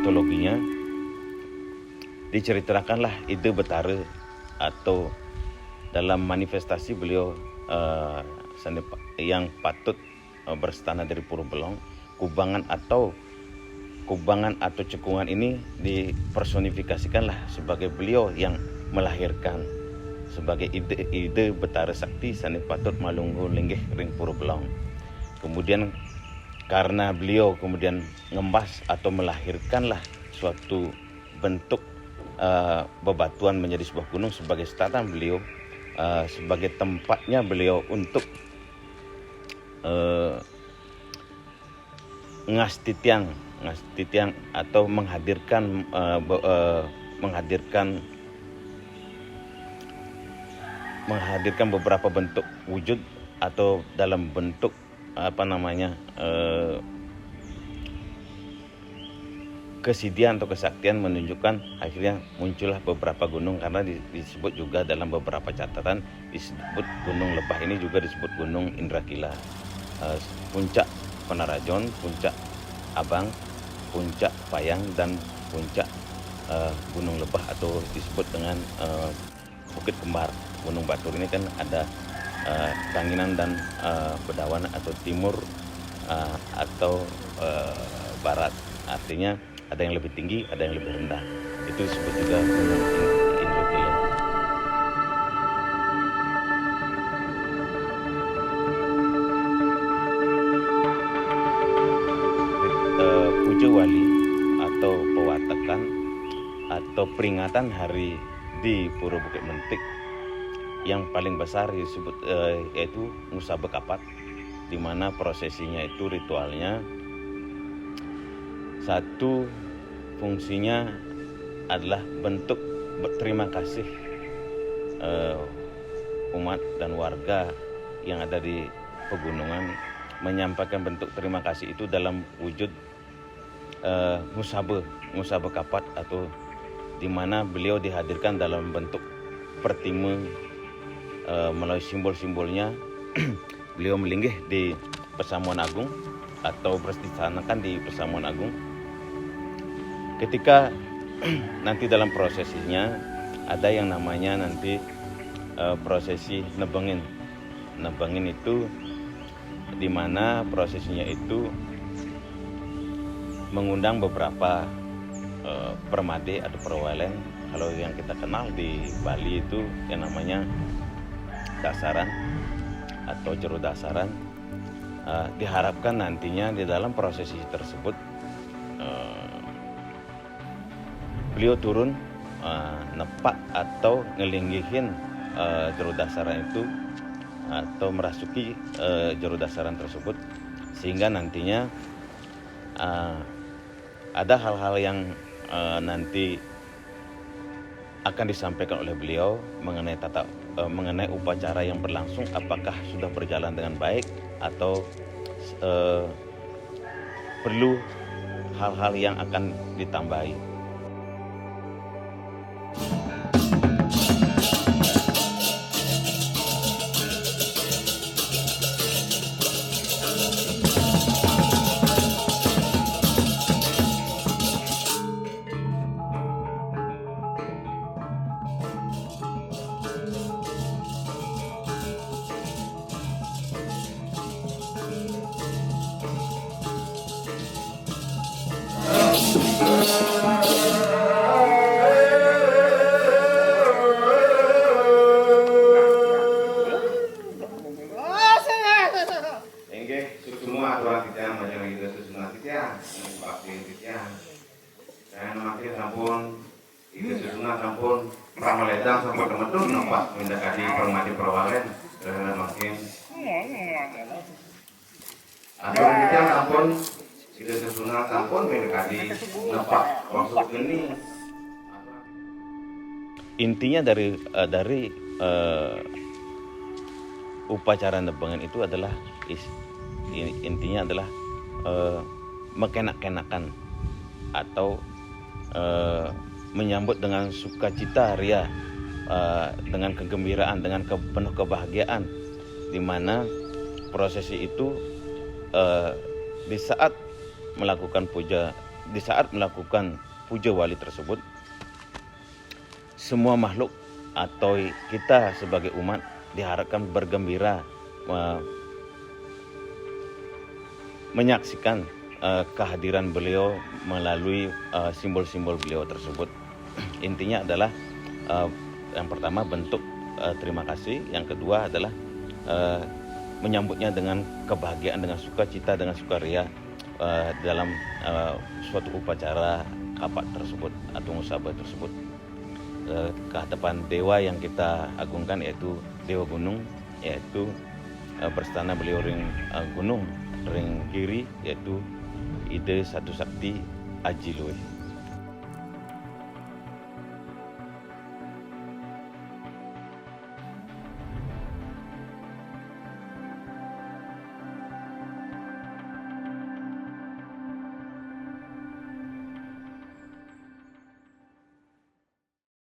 mitologinya diceritakanlah ide Betara atau dalam manifestasi beliau yang patut berstana dari Puro Belong. Kubangan atau cekungan ini dipersonifikasikanlah sebagai beliau yang melahirkan sebagai ide Betara Sakti sane patut malunggu linggih ring Puro Belong. Kemudian karena beliau kemudian ngembas atau melahirkanlah suatu bentuk bebatuan menjadi sebuah gunung sebagai startan beliau, sebagai tempatnya beliau untuk ngastitiang atau menghadirkan beberapa bentuk wujud atau dalam bentuk kesidian atau kesaktian, menunjukkan akhirnya muncullah beberapa gunung. Karena disebut juga dalam beberapa catatan disebut Gunung Lebah ini juga disebut Gunung Indrakila, Puncak Penarajon, Puncak Abang, Puncak Payang, dan Puncak Gunung Lebah atau disebut dengan Bukit Kembar. Gunung Batur ini kan ada Kanginan dan Bedawan atau timur atau barat, artinya ada yang lebih tinggi, ada yang lebih rendah. Itu disebut juga Gunung Indrakila. Puja Wali atau pewatakan atau peringatan hari di Puro Bukit Mentik yang paling besar disebut yaitu Musabek Kapat, di mana prosesinya itu ritualnya satu fungsinya adalah bentuk berterima kasih umat dan warga yang ada di pegunungan, menyampaikan bentuk terima kasih itu dalam wujud Musabek Kapat, atau di mana beliau dihadirkan dalam bentuk pertime. Melalui simbol-simbolnya beliau melinggih di Pesamuan Agung atau berstisanakan di Pesamuan Agung. Ketika nanti dalam prosesinya ada yang namanya nanti prosesi nebengin. Nebengin itu di mana prosesinya itu mengundang beberapa permade atau perwelen. Kalau yang kita kenal di Bali itu yang namanya dasaran atau jero dasaran. Diharapkan nantinya di dalam prosesi tersebut beliau turun nepak atau ngelinggihin jero dasaran itu atau merasuki jero dasaran tersebut, sehingga nantinya ada hal-hal yang nanti akan disampaikan oleh beliau mengenai upacara yang berlangsung, apakah sudah berjalan dengan baik atau perlu hal-hal yang akan ditambahi. Semua aturan titian macam itu susunan titian, vaksin titian. Dan makin sampun itu susunan sampun prameledang sampun temetun nampak mendekati permadi perwalen makin. Aturan titian sampun itu susunan sampun mendekati nampak masuk ini. Intinya dari upacara nebengan itu adalah intinya adalah mengkenak-kenakan atau menyambut dengan sukacita ria, dengan kegembiraan, dengan penuh kebahagiaan, di mana prosesi itu di saat melakukan puja di saat melakukan puja wali tersebut, semua makhluk atau kita sebagai umat diharapkan bergembira menyaksikan kehadiran beliau melalui simbol-simbol beliau tersebut. Intinya adalah yang pertama bentuk terima kasih, yang kedua adalah menyambutnya dengan kebahagiaan, dengan sukacita, dengan sukaria dalam suatu upacara kapak tersebut atau musabah tersebut ke hadapan dewa yang kita agungkan, yaitu Dewa Gunung, yaitu berstana beliau ring gunung ring kiri, yaitu Ide Satu Sakti Aji Luwih.